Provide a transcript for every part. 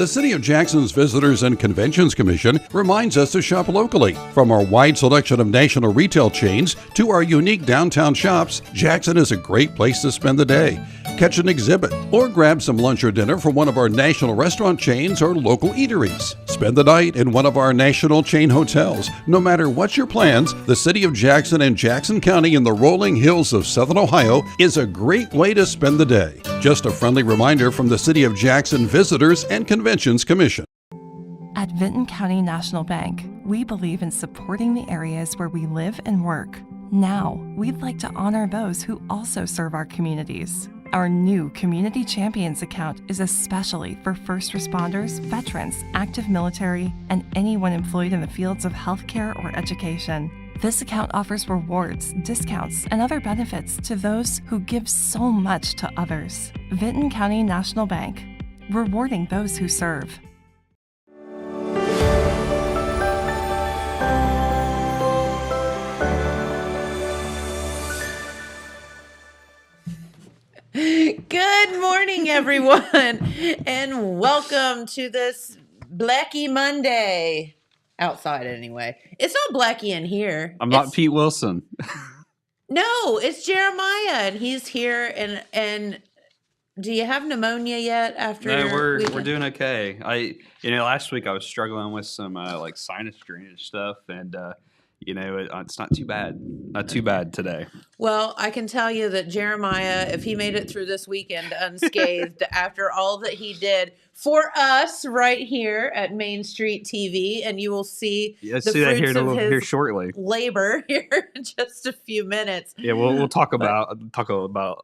The City of Jackson's Visitors and Conventions Commission reminds us to shop locally. From our wide selection of national retail chains to our unique downtown shops, Jackson is a great place to spend the day. Catch an exhibit or grab some lunch or dinner from one of our national restaurant chains or local eateries. Spend the night in one of our national chain hotels. No matter what your plans, the City of Jackson and Jackson County in the rolling hills of Southern Ohio is a great way to spend the day. Just a friendly reminder from the City of Jackson Visitors and Conventions Commission. At Vinton County National Bank, we believe in supporting the areas where we live and work. Now, we'd like to honor those who also serve our communities. Our new Community Champions account is especially for first responders, veterans, active military, and anyone employed in the fields of healthcare or education. This account offers rewards, discounts, and other benefits to those who give so much to others. Vinton County National Bank, rewarding those who serve. Good morning, everyone, and welcome to this Blacky Monday. Outside, anyway. It's not Blacky in here. I'm not Pete Wilson. No, it's Jeremiah, and he's here. And do you have pneumonia yet? After No, we're doing okay. Last week I was struggling with some like sinus drainage stuff, and it's not too bad. Not too bad today. Well, I can tell you that Jeremiah, if he made it through this weekend unscathed after all that he did for us right here at Main Street TV, and you will see the fruits of his shortly. labor here in just a few minutes. Yeah, we'll talk about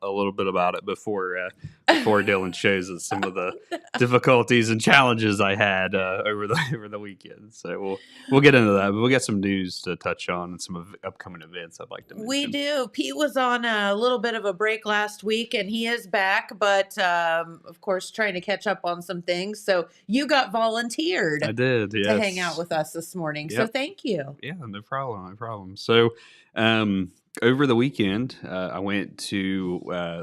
a little bit about it before Dylan shows us some of the difficulties and challenges I had over the weekend. So we'll get into that, but we'll get some news to touch on and some upcoming events I'd like to mention. We do. Pete was on a little bit of a break last week, and he is back, but of course trying to catch up on some things. So you got volunteered. I did, yes, to hang out with us this morning. Yep. So thank you. Yeah, no problem. So over the weekend, I went to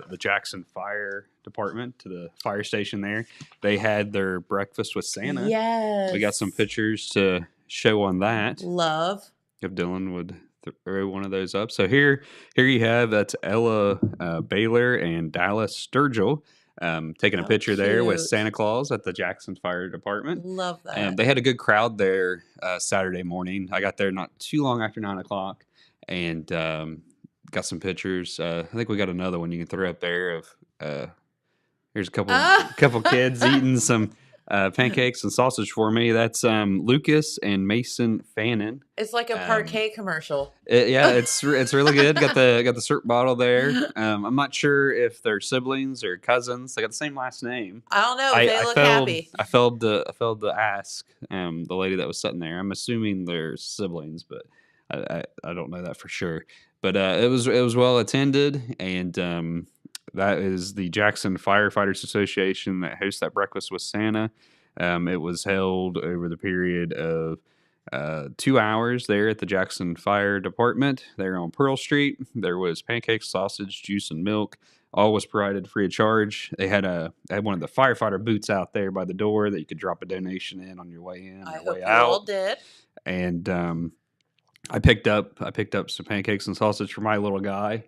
the Jackson Fire Department, to the fire station there. They had their breakfast with Santa. Yes. We got some pictures to show on that. Love. If Dylan would throw one of those up. So here you have, that's Ella Baylor and Dallas Sturgill taking a picture there with Santa Claus at the Jackson Fire Department. Love that. They had a good crowd there Saturday morning. I got there not too long after 9 o'clock and got some pictures. I think we got another one you can throw up there of here's a couple kids eating some pancakes and sausage for me. That's Lucas and Mason Fannin. It's like a parquet commercial. It's really good. Got the syrup bottle there. I'm not sure if they're siblings or cousins. They got the same last name. I don't know. They look happy. I failed to ask the lady that was sitting there. I'm assuming they're siblings, but I don't know that for sure. But it was well attended, and that is the Jackson Firefighters Association that hosts that breakfast with Santa. It was held over the period of 2 hours there at the Jackson Fire Department. There on Pearl Street. There was pancakes, sausage, juice, and milk. All was provided free of charge. They had one of the firefighter booths out there by the door that you could drop a donation in on your way in or way out. I hope you all did. And I picked up some pancakes and sausage for my little guy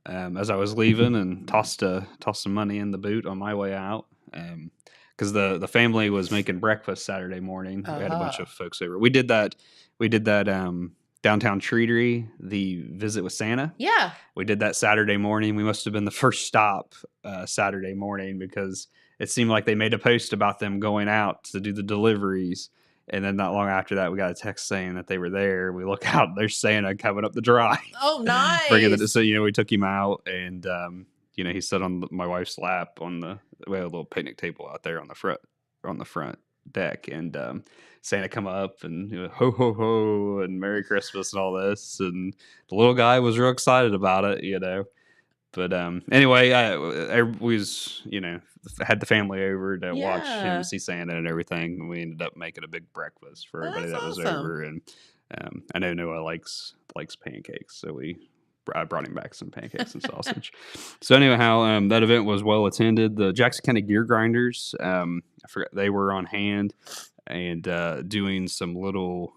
as I was leaving, and tossed some money in the boot on my way out. Because the family was making breakfast Saturday morning. We had a bunch of folks over. We did that downtown treatery, the visit with Santa. Yeah. We did that Saturday morning. We must have been the first stop Saturday morning, because it seemed like they made a post about them going out to do the deliveries. And then not long after that, we got a text saying that they were there. We look out, there's Santa coming up the drive. Oh, nice. So, we took him out, and, he sat on my wife's lap we had a little picnic table out there on the front deck. And Santa come up and ho, ho, ho, and Merry Christmas and all this. And the little guy was real excited about it, But anyway, I was, had the family over to watch him see Santa and everything. And we ended up making a big breakfast for everybody that was over. And I know Noah likes pancakes, so we I brought him back some pancakes and sausage. So anyhow, that event was well attended. The Jackson County Gear Grinders, I forgot, they were on hand and doing some little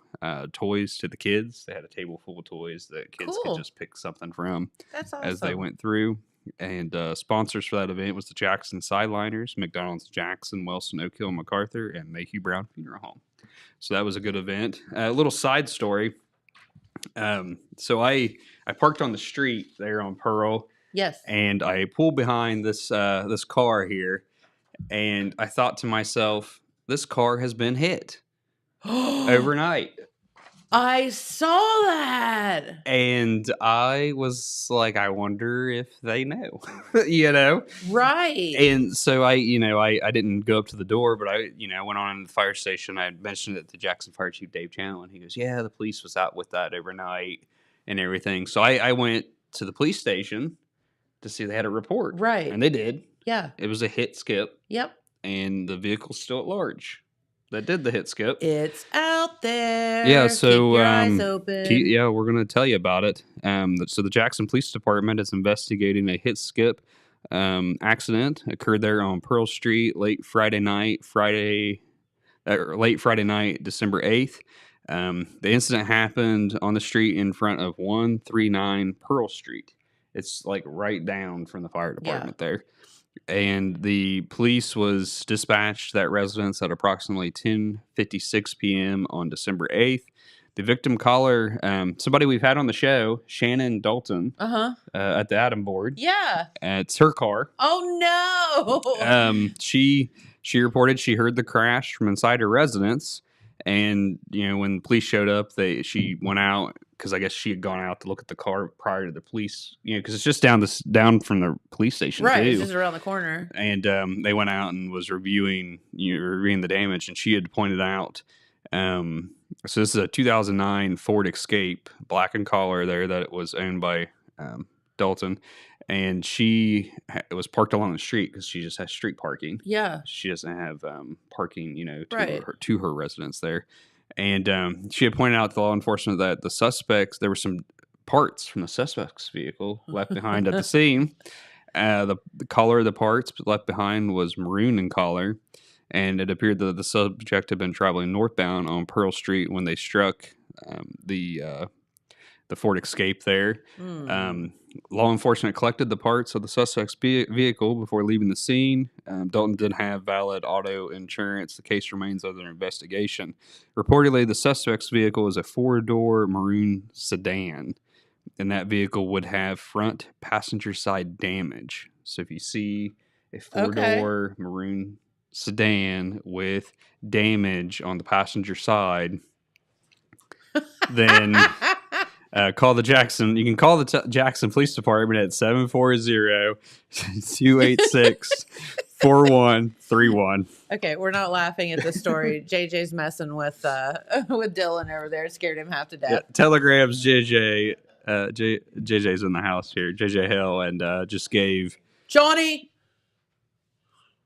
toys to the kids. They had a table full of toys that kids Cool. could just pick something from That's awesome. as they went through. And sponsors for that event was the Jackson Sideliners, McDonald's Jackson, Wilson, Oak Hill, MacArthur, and Mayhew Brown Funeral Home. So that was a good event. A little side story. So I parked on the street there on Pearl, Yes. and I pulled behind this this car here, and I thought to myself, this car has been hit overnight. I saw that. And I was like, I wonder if they know, you know? Right. And so I didn't go up to the door, but I went on in the fire station. I mentioned it to Jackson Fire Chief Dave Channel, and he goes, yeah, the police was out with that overnight and everything. So I went to the police station to see if they had a report. Right. And they did. Yeah. It was a hit skip, Yep. and the vehicle's still at large that did the hit skip. It's out there. Yeah, so keep your eyes open. we're going to tell you about it. So the Jackson Police Department is investigating a hit skip accident occurred there on Pearl Street late Friday night, December 8th. The incident happened on the street in front of 139 Pearl Street. It's like right down from the fire department there. And the police was dispatched to that residence at approximately 10:56 p.m. on December 8th. The victim caller, somebody we've had on the show, Shannon Dalton, at the Adam board. Yeah. It's her car. Oh no. She reported she heard the crash from inside her residence, and when the police showed up, she went out because I guess she had gone out to look at the car prior to the police, because it's just down from the police station, right, too. it's just around the corner. And they went out and was reviewing the damage, and she had pointed out. So this is a 2009 Ford Escape, black and color there, that it was owned by Dalton, and it was parked along the street because she just has street parking. Yeah, she doesn't have parking, right. to her residence there. And she had pointed out to law enforcement that there were some parts from the suspect's vehicle left behind at the scene. The color of the parts left behind was maroon in color, and it appeared that the subject had been traveling northbound on Pearl Street when they struck the Ford Escape there. Law enforcement collected the parts of the suspect's vehicle before leaving the scene. Dalton did have valid auto insurance. The case remains under investigation. Reportedly, the suspect's vehicle is a 4-door maroon sedan, and that vehicle would have front passenger side damage. So if you see a 4-door maroon sedan with damage on the passenger side, then call the Jackson. You can call the Jackson Police Department at 740-286-4131. Okay, we're not laughing at this story. JJ's messing with Dylan over there. Scared him half to death. Yeah, telegrams JJ. JJ's in the house here. JJ Hill, and just gave Johnny.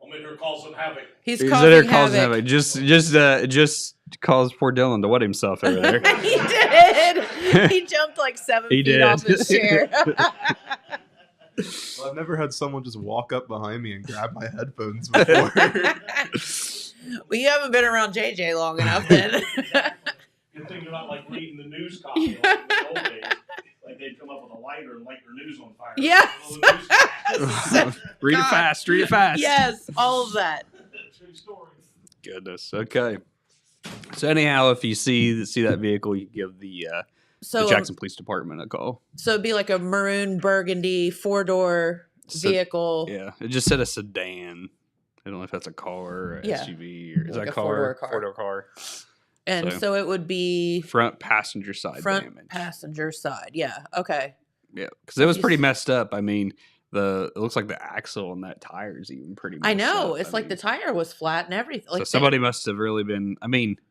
I'll make her cause some havoc. He's causing havoc. Just caused poor Dylan to wet himself over there. He did. He jumped like 7 feet off his chair. Well, I've never had someone just walk up behind me and grab my headphones before. Well, you haven't been around JJ long enough then. Good thing you're not like reading the news copy like in the old days. Like they'd come up with a lighter and light their news on fire. Yes. Read it fast. Yes, all of that. True story. Goodness. Okay. So anyhow, if you see that vehicle, you give the Jackson Police Department a call. So it'd be like a maroon burgundy 4-door vehicle. Yeah, it just said a sedan. I don't know if that's a car or SUV or is like that a a car? 4-door car. 4-door car. And so it would be front passenger side damage. Passenger side. Yeah. Okay. Yeah, because it was pretty messed up. I mean, it looks like the axle and that tire is even pretty messed I know. up. It's the tire was flat and everything. So somebody must have really been,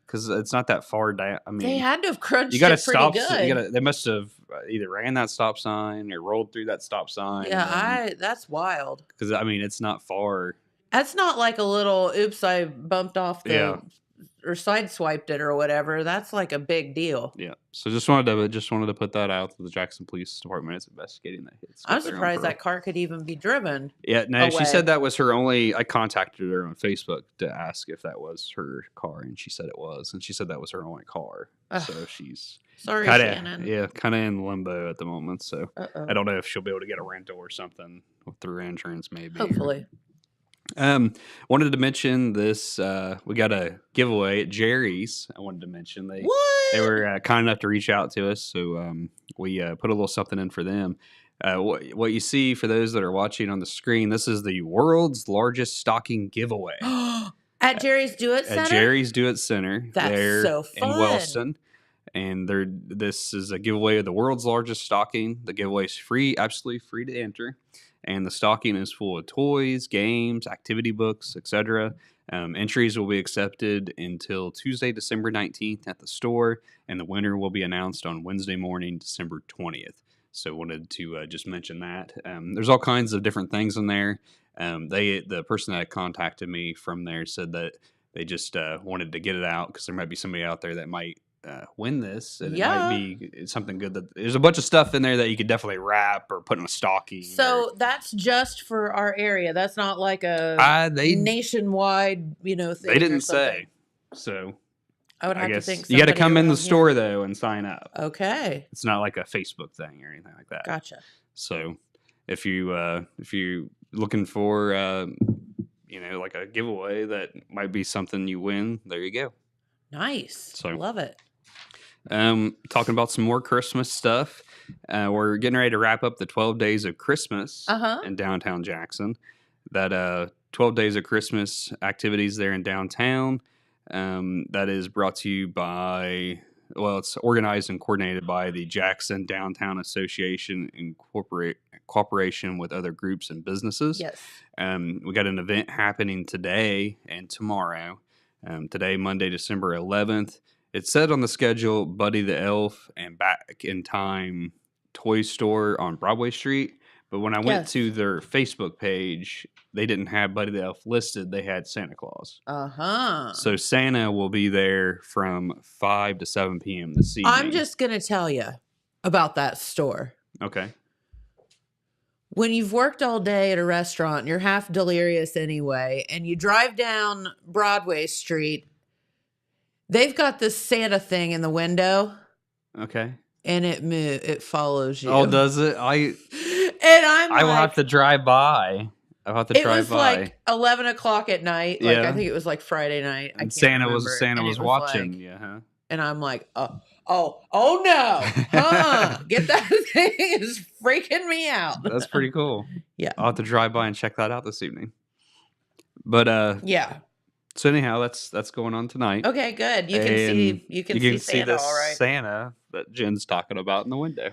because it's not that far down. They had to have crunched you gotta it pretty good. They must have either ran that stop sign or rolled through that stop sign. Yeah, that's wild. Because, it's not far. That's not like a little, oops, I bumped off the or sideswiped it or whatever, that's like a big deal. Yeah. So just wanted to put that out to the Jackson Police Department is investigating that hit. I'm surprised that car could even be driven. Yeah, no, away. She said that was her only. I contacted her on Facebook to ask if that was her car, and she said it was, and she said that was her only car. Ugh. So she's Sorry, kind Shannon. of in limbo at the moment. So Uh-oh. I don't know if she'll be able to get a rental or something through insurance, maybe. Hopefully. Wanted to mention this. We got a giveaway at Jerry's. I wanted to mention they were kind enough to reach out to us, so we put a little something in for them. What you see for those that are watching on the screen, this is the world's largest stocking giveaway At Jerry's Do It Center? at Jerry's Do It Center. That's there so fun. in Wellston. And this is a giveaway of the world's largest stocking. The giveaway is free, absolutely free to enter. And the stocking is full of toys, games, activity books, etc. Entries will be accepted until Tuesday, December 19th at the store, and the winner will be announced on Wednesday morning, December 20th. So wanted to just mention that. There's all kinds of different things in there. The person that contacted me from there said that they just wanted to get it out because there might be somebody out there that might win this, and it might be something good. That there's a bunch of stuff in there that you could definitely wrap or put in a stocking. So that's just for our area. That's not like a nationwide, thing. They didn't say. So I would have guess to think you got to somebody come in the around store here. though and sign up. Okay, It's not like a Facebook thing or anything like that. gotcha. So if you looking for like a giveaway that might be something you win, there you go. Nice. So- Love it. Talking about some more Christmas stuff. We're getting ready to wrap up the 12 days of Christmas in downtown Jackson. That 12 days of Christmas activities there in downtown. That is brought to you by, it's organized and coordinated by the Jackson Downtown Association in cooperation with other groups and businesses. Yes. We got an event happening today and tomorrow. Today, Monday, December 11th. It said on the schedule, Buddy the Elf and Back in Time Toy Store on Broadway Street. But when I went to their Facebook page, they didn't have Buddy the Elf listed. They had Santa Claus. So Santa will be there from 5 to 7 p.m. this evening. I'm just going to tell you about that store. Okay. When you've worked all day at a restaurant and you're half delirious anyway, and you drive down Broadway Street, they've got this Santa thing in the window. Okay. And it follows you. Oh, does it? I will have to drive by. I'll have to drive by. It was like 11 o'clock at night. Like I think it was like Friday night. And Santa was watching. Like, and I'm like, oh no. Get that thing is freaking me out. That's pretty cool. Yeah. I'll have to drive by and check that out this evening. But yeah. So anyhow, that's going on tonight. Okay, good. You can see Santa, this all right. Santa that Jen's talking about in the window.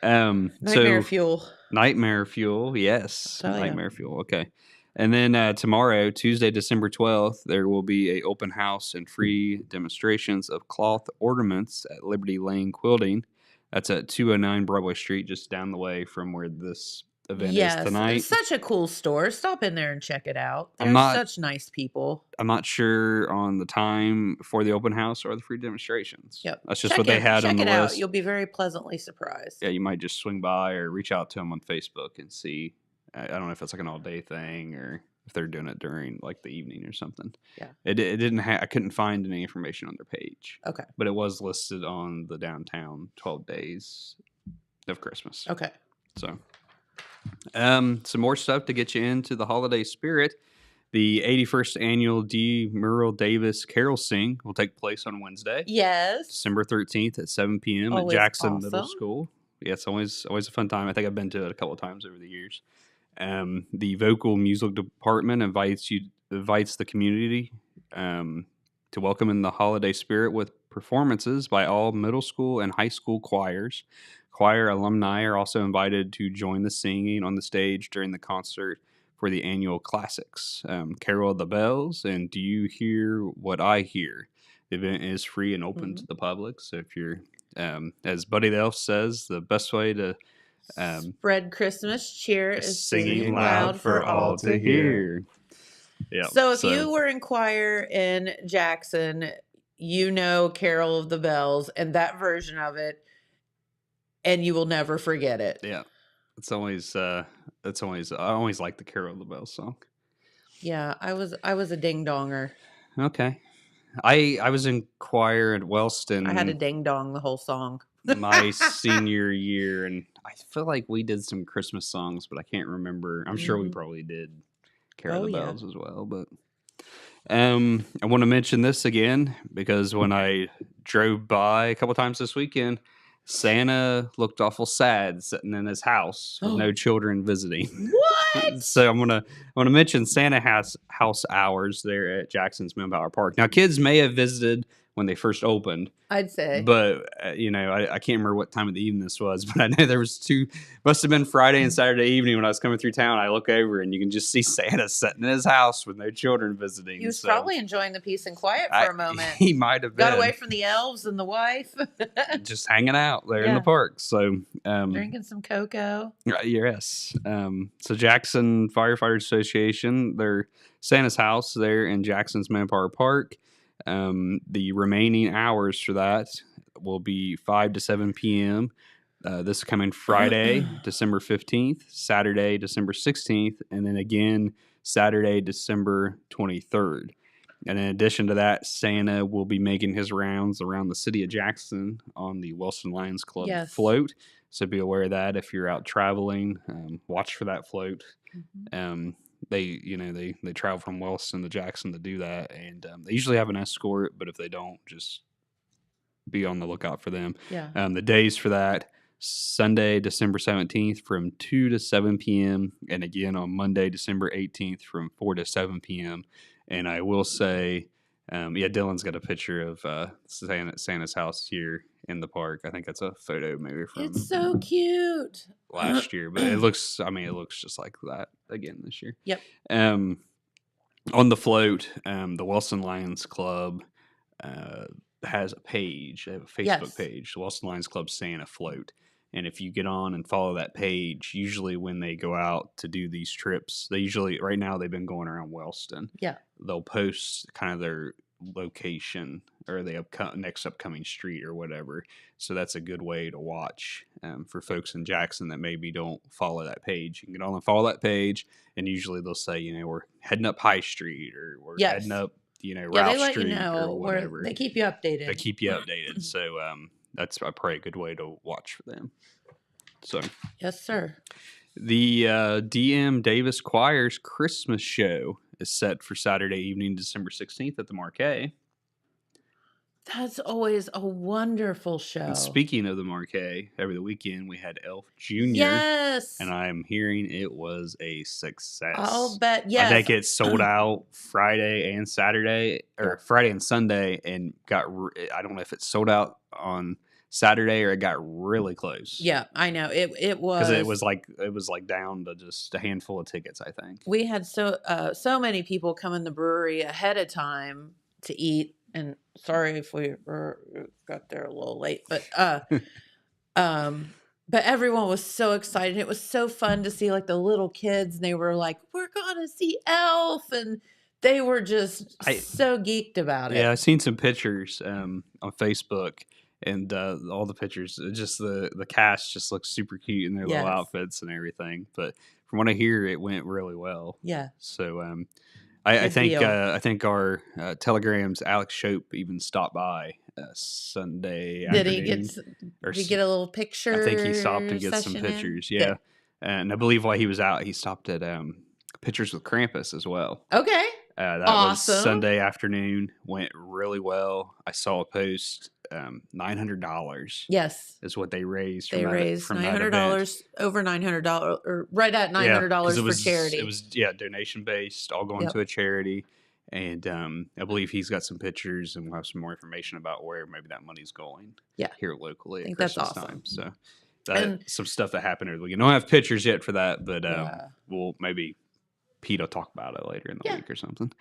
Nightmare fuel. Nightmare fuel, yes. Nightmare fuel. Okay. And then tomorrow, Tuesday, December 12th, there will be a open house and free demonstrations of cloth ornaments at Liberty Lane Quilting. That's at 209 Broadway Street, just down the way from where this event is tonight. It's such a cool store. Stop in there and check it out. They're such nice people. I'm not sure on the time for the open house or the free demonstrations. Yep. That's just what they had on the list. Out. You'll be very pleasantly surprised. Yeah, you might just swing by or reach out to them on Facebook and see. I don't know if it's like an all day thing or if they're doing it during like the evening or something. Yeah. It didn't I couldn't find any information on their page. Okay. But it was listed on the downtown 12 days of Christmas. Okay. So some more stuff to get you into the holiday spirit. The 81st annual D. Merle Davis Carol Sing will take place on Wednesday. Yes. December 13th at 7 p.m. Always at Jackson awesome. Middle School. Yeah, it's always a fun time. I think I've been to it a couple of times over the years. The vocal music department invites the community to welcome in the holiday spirit with performances by all middle school and high school choirs. Choir alumni are also invited to join the singing on the stage during the concert for the annual classics, Carol of the Bells and Do You Hear What I Hear? The event is free and open to the public. So if you're, as Buddy the Elf says, the best way to spread Christmas cheer is singing loud for all to hear. Yeah. So if you were in choir in Jackson, you know Carol of the Bells and that version of it, and you will never forget it. Yeah. It's always I always like the Carol of the Bells song. Yeah, I was a ding donger. Okay. I was in choir at Wellston. I had a ding dong the whole song. My senior year, and I feel like we did some Christmas songs, but I can't remember. I'm sure we probably did Carol of the Bells as well, but I want to mention this again because when I drove by a couple times this weekend, Santa looked awful sad sitting in his house with no children visiting. What? So I want to mention Santa house hours there at Jackson's Manpower Park. Now, kids may have visited when they first opened, I'd say. but I can't remember what time of the evening this was, but I know there was must have been Friday and Saturday evening when I was coming through town. I look over and you can just see Santa sitting in his house with no children visiting. He was probably enjoying the peace and quiet for a moment. He might have been. Got away from the elves and the wife. Just hanging out there in the park. So drinking some cocoa. Yes. So Jackson Firefighter Association, their Santa's house there in Jackson's Manpower Park. The remaining hours for that will be 5 to 7 p.m. This coming Friday, December 15th, Saturday, December 16th, and then again Saturday, December 23rd. And in addition to that, Santa will be making his rounds around the city of Jackson on the Wellston Lions Club float. So be aware of that if you're out traveling. Watch for that float. They travel from Wellston to Jackson to do that, and they usually have an escort. But if they don't, just be on the lookout for them. Yeah. The days for that: Sunday, December 17th from 2 to 7 p.m. and again on Monday, December 18th from 4 to 7 p.m. And I will say, Dylan's got a picture of Santa's house here in the park. I think that's a photo maybe from It's so cute. last year, but it looks just like that again this year. Yep. On the float, the Wellston Lions Club has a page. They have a Facebook page, the Wellston Lions Club Santa Float. And if you get on and follow that page, usually when they go out to do these trips, right now they've been going around Wellston. Yeah. They'll post kind of their location or the next upcoming street or whatever. So that's a good way to watch for folks in Jackson that maybe don't follow that page. You can get on and follow that page, and usually they'll say, we're heading up High Street or we're heading up, Ralph they let Street you know or whatever. they keep you updated. They keep you updated. So that's probably a good way to watch for them. So yes, sir. The DM Davis Choir's Christmas show is set for Saturday evening, December 16th at the Marquee. That's always a wonderful show. And speaking of the Marquee, over the weekend we had Elf Jr. Yes. And I am hearing it was a success. I'll bet. Yes. I think it sold out Friday and Saturday, or Friday and Sunday, and I don't know if it sold out on Saturday or it got really close. Yeah, I know. It was. Because it was like down to just a handful of tickets, I think. We had so many people come in the brewery ahead of time to eat. And sorry if we got there a little late, but everyone was so excited. It was so fun to see like the little kids, and they were like, "We're gonna see Elf," and they were just so geeked about it. Yeah, I've seen some pictures on Facebook, and all the pictures, just the cast just looks super cute in their little outfits and everything. But from what I hear, it went really well. Yeah. So I think our Telegram's Alex Shope even stopped by Sunday afternoon. Did he get a little picture? I think he stopped to get some pictures. Yeah. Good. And I believe while he was out, he stopped at Pictures with Krampus as well. Okay. That was Sunday afternoon. Went really well. I saw a post. $900. Yes, is what they raised. They raised $900, over $900, or right at $900 for charity. It was donation based, all going to a charity. And I believe he's got some pictures, and we'll have some more information about where maybe that money's going. Yeah, here locally. I think at Christmas that's awesome. Time. So some stuff that happened over the weekend. I don't have pictures yet for that, but we'll maybe Pete will talk about it later in the week or something.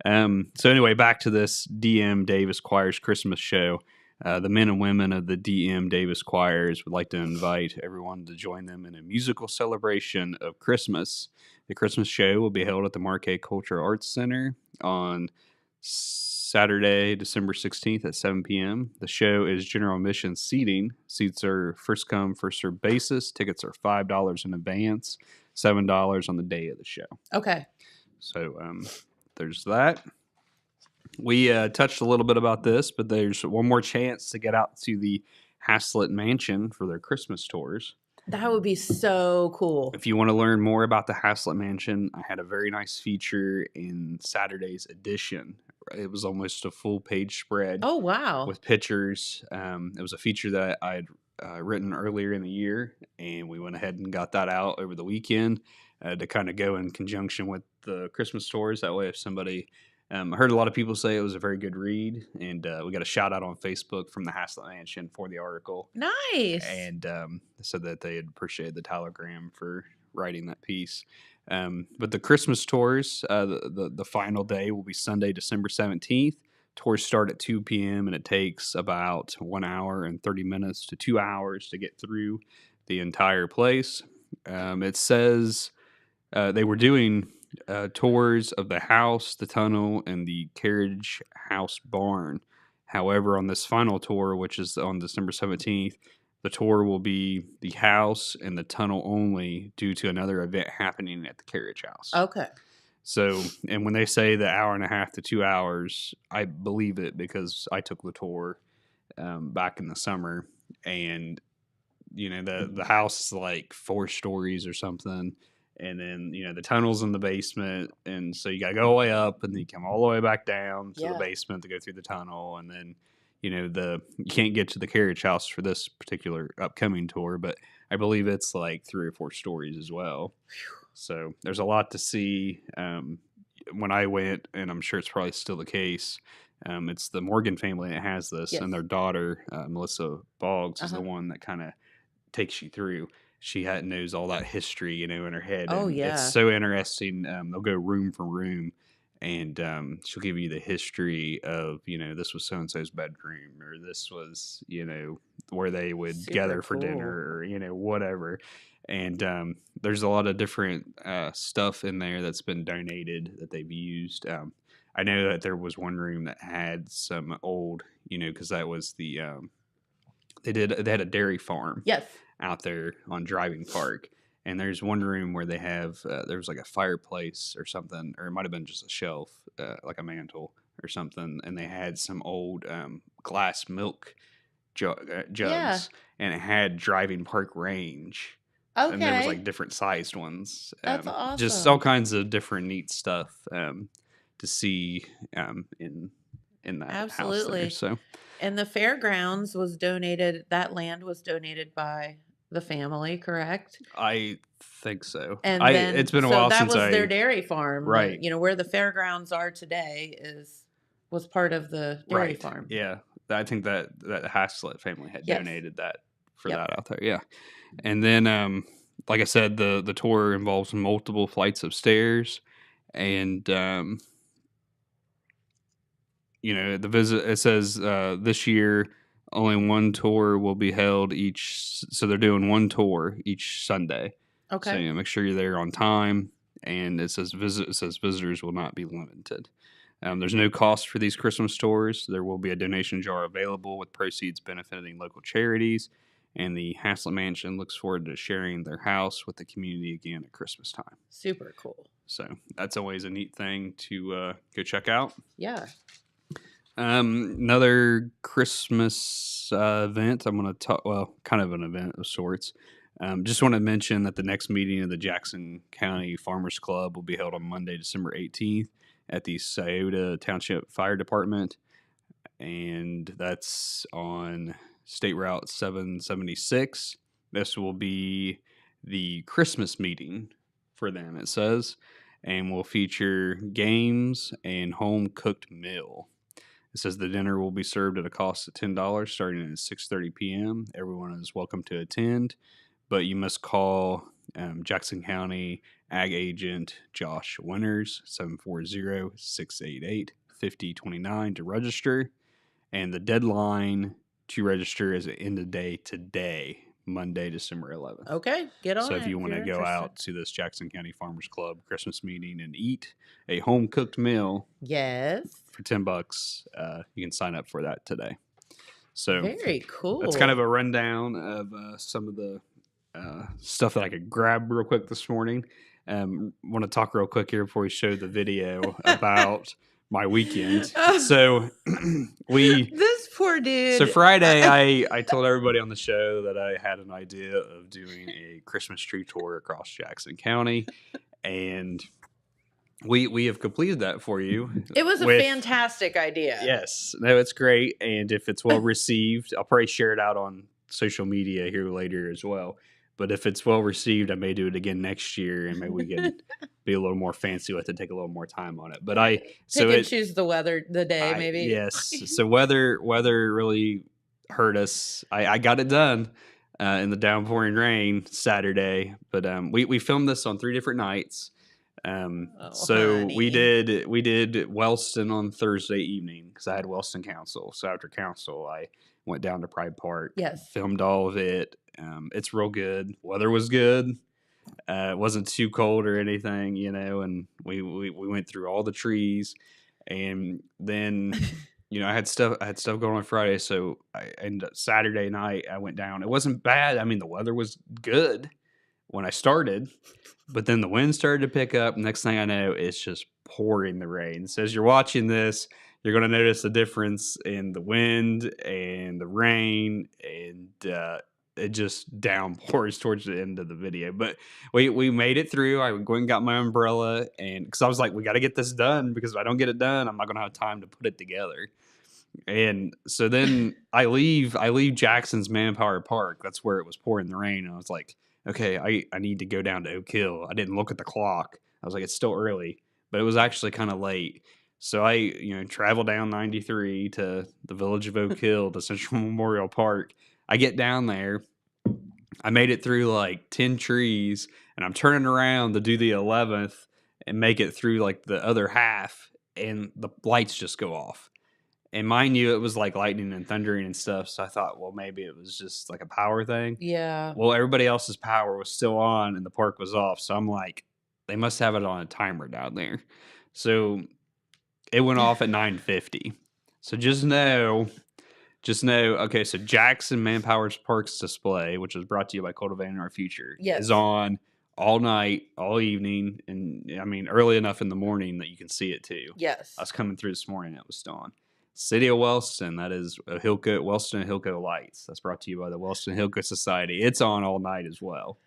So anyway, back to this DM Davis Choir's Christmas show. The men and women of the D.M. Davis Choirs would like to invite everyone to join them in a musical celebration of Christmas. The Christmas show will be held at the Marquette Cultural Arts Center on Saturday, December 16th at 7 p.m. The show is general admission seating. Seats are first come, first served basis. Tickets are $5 in advance, $7 on the day of the show. Okay. So there's that. We touched a little bit about this, but there's one more chance to get out to the Haslett Mansion for their Christmas tours. That would be so cool. If you want to learn more about the Haslett Mansion, I had a very nice feature in Saturday's edition. It was almost a full page spread. Oh, wow. With pictures. It was a feature that I had written earlier in the year, and we went ahead and got that out over the weekend to kind of go in conjunction with the Christmas tours. That way, if somebody... I heard a lot of people say it was a very good read, and we got a shout out on Facebook from the Haslett Mansion for the article. Nice. And said that they had appreciated the Tyler Graham for writing that piece. But the Christmas tours, the final day will be Sunday, December 17th. Tours start at 2 p.m. and it takes about 1 hour and 30 minutes to 2 hours to get through the entire place. It says they were doing tours of the house, the tunnel, and the carriage house barn. However, on this final tour, which is on December 17th, the tour will be the house and the tunnel only due to another event happening at the carriage house. Okay. So, and when they say the hour and a half to 2 hours, I believe it because I took the tour back in the summer, and the house is like 4 stories or something. And then, the tunnel's in the basement. And so you got to go all the way up and then you come all the way back down to the basement to go through the tunnel. And then, you can't get to the carriage house for this particular upcoming tour, but I believe it's like 3 or 4 stories as well. So there's a lot to see. When I went, and I'm sure it's probably still the case, it's the Morgan family that has this, and their daughter, Melissa Boggs, is the one that kind of takes you through. She knows all that history, in her head. Oh, and yeah. It's so interesting. They'll go room for room, and she'll give you the history of, this was so-and-so's bedroom, or this was, where they would gather for dinner, or, whatever. And there's a lot of different stuff in there that's been donated that they've used. I know that there was one room that had some old, because that was the they had a dairy farm. Yes. Out there on Driving Park, and there's one room where they have there was like a fireplace or something, or it might have been just a shelf, like a mantle or something, and they had some old glass milk jugs, and it had Driving Park range. Okay. And there was like different sized ones. That's awesome. Just all kinds of different neat stuff to see in that Absolutely. house there. So, and the fairgrounds was donated. That land was donated by the family, correct? I think so. And it's been a while since that was their dairy farm, right? Where the fairgrounds are today was part of the dairy farm. Yeah, I think that Haslett family had donated that for that out there. Yeah, and then like I said, the tour involves multiple flights of stairs, and the visit. It says this year only one tour will be held each. So they're doing one tour each Sunday. Okay. So make sure you're there on time. And it says visitors will not be limited. There's no cost for these Christmas tours. There will be a donation jar available with proceeds benefiting local charities. And the Haslett Mansion looks forward to sharing their house with the community again at Christmas time. Super cool. So that's always a neat thing to go check out. Yeah. Another Christmas event. I'm going to talk, kind of an event of sorts. Just want to mention that the next meeting of the Jackson County Farmers Club will be held on Monday, December 18th at the Scioto Township Fire Department. And that's on State Route 776. This will be the Christmas meeting for them, it says, and will feature games and home-cooked meal. It says the dinner will be served at a cost of $10 starting at 6:30 p.m. Everyone is welcome to attend, but you must call Jackson County Ag Agent Josh Winters, 740-688-5029 to register. And the deadline to register as an end of day today, Monday, December 11th. Okay, get on So it if you want to you're go interested. out to this Jackson County Farmers Club Christmas meeting and eat a home cooked meal Yes. for $10, you can sign up for that today. So Very cool. that's kind of a rundown of some of the stuff that I could grab real quick this morning. Want to talk real quick here before we show the video about my weekend. So this poor dude. So Friday, I told everybody on the show that I had an idea of doing a Christmas tree tour across Jackson County, and we have completed that for you. It was a fantastic idea. Yes, no, it's great, and if it's well received, I'll probably share it out on social media here later as well. But if it's well received, I may do it again next year, and maybe we can be a little more fancy with it, take a little more time on it. But choose the day, maybe. Yes. So weather really hurt us. I got it done in the downpouring rain Saturday, but we filmed this on 3 different nights. So we did Wellston on Thursday evening because I had Wellston Council. So after council, I went down to Pride Park. Yes. Filmed all of it. It's real good. Weather was good. It wasn't too cold or anything, and we went through all the trees, and then, I had stuff going on Friday. So Saturday night I went down. It wasn't bad. I mean, the weather was good when I started, but then the wind started to pick up. Next thing I know, it's just pouring the rain. So as you're watching this, you're going to notice the difference in the wind and the rain, and it just downpours towards the end of the video. But we made it through. I went and got my umbrella, and because I was like, we got to get this done, because if I don't get it done, I'm not going to have time to put it together. And so then I leave Jackson's Manpower Park. That's where it was pouring the rain. And I was like, okay, I need to go down to Oak Hill. I didn't look at the clock. I was like, it's still early, but it was actually kind of late. So I, travel down 93 to the village of Oak Hill to Central Memorial Park. I get down there. I made it through like 10 trees, and I'm turning around to do the 11th and make it through like the other half, and the lights just go off. And mind you, it was like lightning and thundering and stuff. So I thought, well, maybe it was just like a power thing. Yeah. Well, everybody else's power was still on and the park was off. So I'm like, they must have it on a timer down there. So it went off at 9:50. So just know, okay, so Jackson Manpower Parks display, which was brought to you by Cultivating Our Future, is on all night, all evening, and I mean early enough in the morning that you can see it too. Yes. I was coming through this morning, it was still on. City of Wellston, that is Wellston and Hillco Lights. That's brought to you by the Wellston Hillco Society. It's on all night as well.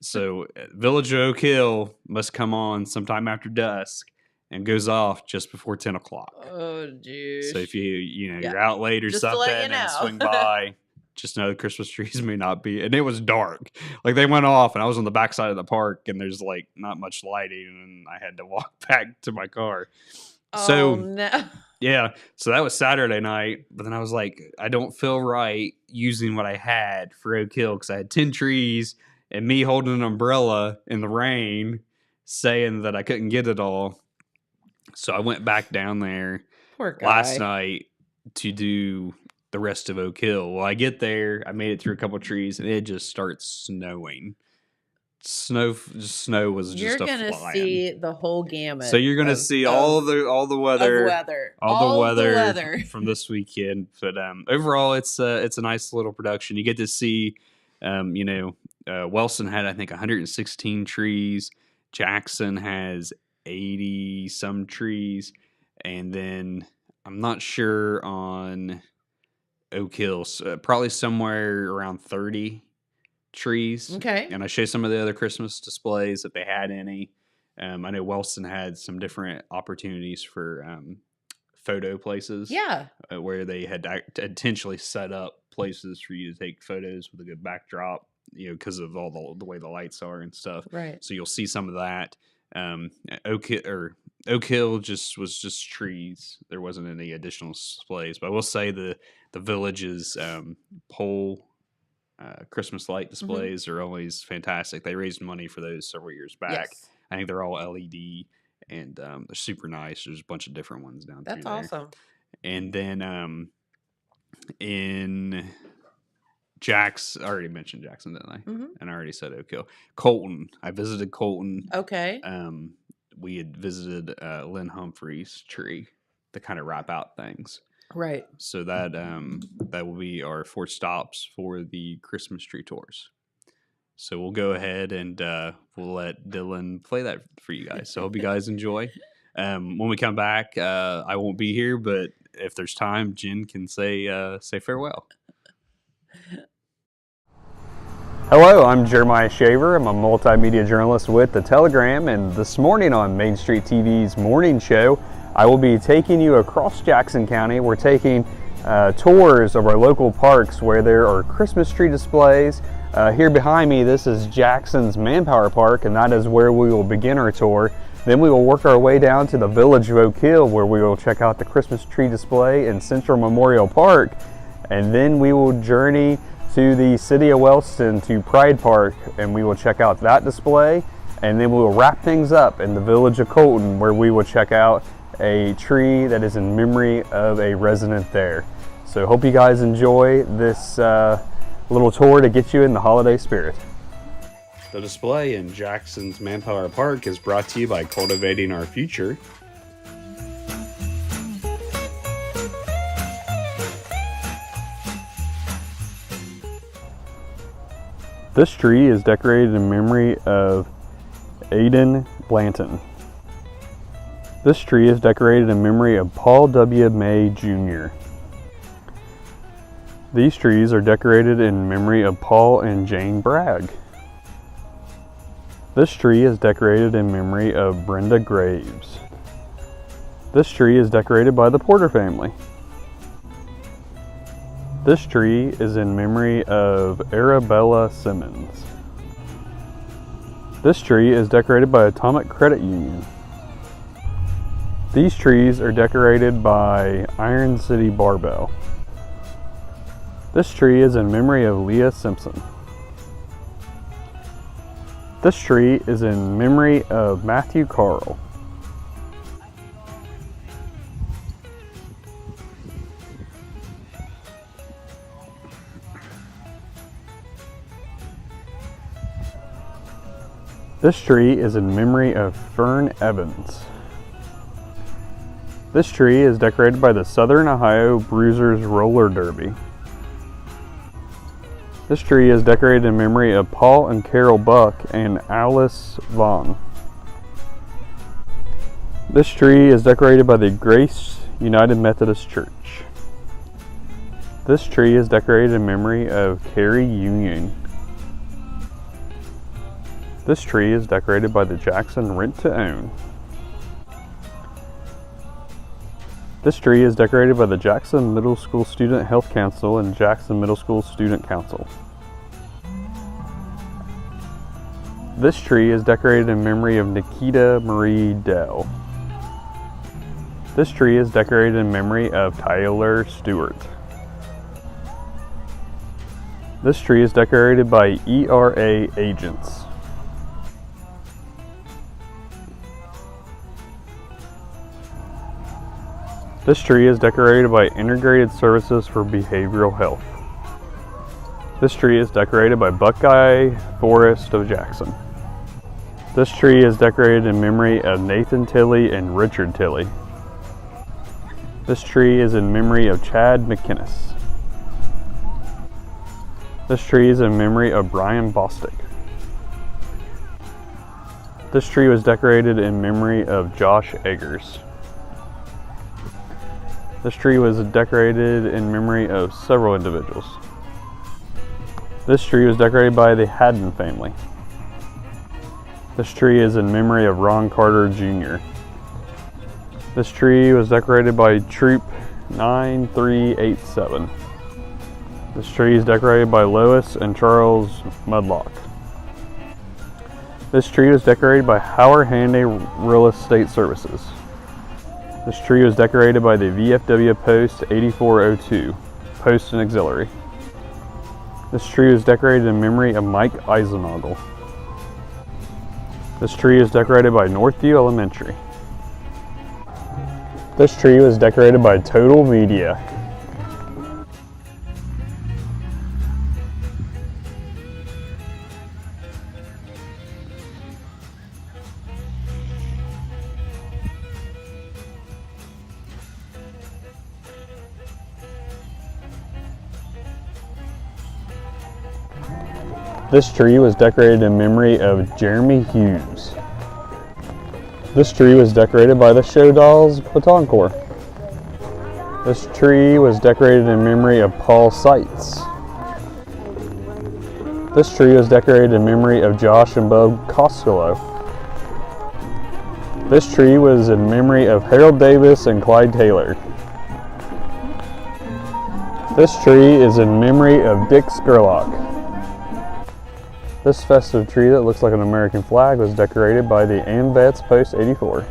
So Village of Oak Hill must come on sometime after dusk and goes off just before 10 o'clock. Oh, dude. So if you're out late or just something and swing by, just know the Christmas trees may not be. And it was dark. Like they went off, and I was on the backside of the park, and there's like not much lighting, and I had to walk back to my car. Oh, no. Yeah, so that was Saturday night, but then I was like, I don't feel right using what I had for Oak Hill because I had 10 trees and me holding an umbrella in the rain saying that I couldn't get it all. So I went back down there last night to do the rest of Oak Hill. Well, I get there, I made it through a couple of trees, and it just starts snowing. Snow was just you're gonna see the whole gamut. So you're gonna see all the weather, all the weather from this weekend. But overall, it's a nice little production. You get to see, Wellston had I think 116 trees. Jackson has 80 some trees, and then I'm not sure on Oak Hill, probably somewhere around 30. Trees. Okay. And I show some of the other Christmas displays if they had any. I know Wellston had some different opportunities for photo places. Yeah. Where they had intentionally set up places for you to take photos with a good backdrop, because of all the way the lights are and stuff. Right. So you'll see some of that. Oak Hill was just trees. There wasn't any additional displays. But I will say the village's pole Christmas light displays are always fantastic. They raised money for those several years back. Yes. I think they're all LED, and they're super nice. There's a bunch of different ones down there. That's awesome. And then in I already mentioned Jackson, didn't I? Mm-hmm. And I already said Oak Hill. Colton. I visited Colton. Okay. We had visited Lynn Humphrey's tree to kind of wrap out things. Right. So that will be our 4 stops for the Christmas tree tours. So we'll go ahead and we'll let Dylan play that for you guys. So I hope you guys enjoy. When we come back, I won't be here, but if there's time, Jen can say farewell. Hello, I'm Jeremiah Shaver. I'm a multimedia journalist with The Telegram, and this morning on Main Street TV's morning show, I will be taking you across Jackson County. We're taking tours of our local parks where there are Christmas tree displays. Here behind me, this is Jackson's Manpower Park, and that is where we will begin our tour. Then we will work our way down to the Village of Oak Hill, where we will check out the Christmas tree display in Central Memorial Park, and then we will journey to the city of Wellston to Pride Park, and we will check out that display, and then we will wrap things up in the village of Colton, where we will check out a tree that is in memory of a resident there. So hope you guys enjoy this little tour to get you in the holiday spirit. The display in Jackson's Manpower Park is brought to you by Cultivating Our Future. This tree is decorated in memory of Aidan Blanton. This tree is decorated in memory of Paul W. May Jr. These trees are decorated in memory of Paul and Jane Bragg. This tree is decorated in memory of Brenda Graves. This tree is decorated by the Porter family. This tree is in memory of Arabella Simmons. This tree is decorated by Atomic Credit Union. These trees are decorated by Iron City Barbell. This tree is in memory of Leah Simpson. This tree is in memory of Matthew Carl. This tree is in memory of Fern Evans. This tree is decorated by the Southern Ohio Bruisers Roller Derby. This tree is decorated in memory of Paul and Carol Buck and Alice Vaughn. This tree is decorated by the Grace United Methodist Church. This tree is decorated in memory of Carrie Union. This tree is decorated by the Jackson Rent to Own. This tree is decorated by the Jackson Middle School Student Health Council and Jackson Middle School Student Council. This tree is decorated in memory of Nikita Marie Dell. This tree is decorated in memory of Tyler Stewart. This tree is decorated by ERA agents. This tree is decorated by Integrated Services for Behavioral Health. This tree is decorated by Buckeye Forest of Jackson. This tree is decorated in memory of Nathan Tilley and Richard Tilley. This tree is in memory of Chad McInnes. This tree is in memory of Brian Bostick. This tree was decorated in memory of Josh Eggers. This tree was decorated in memory of several individuals. This tree was decorated by the Haddon family. This tree is in memory of Ron Carter Jr. This tree was decorated by Troop 9387. This tree is decorated by Lois and Charles Mudlock. This tree was decorated by Howard Handy Real Estate Services. This tree was decorated by the VFW Post 8402, Post and Auxiliary. This tree was decorated in memory of Mike Eisenagel. This tree is decorated by Northview Elementary. This tree was decorated by Total Media. This tree was decorated in memory of Jeremy Hughes. This tree was decorated by the Show Dolls Baton Corps. This tree was decorated in memory of Paul Seitz. This tree was decorated in memory of Josh and Bub Costello. This tree was in memory of Harold Davis and Clyde Taylor. This tree is in memory of Dick Skurlock. This festive tree that looks like an American flag was decorated by the AMVETS Post 84.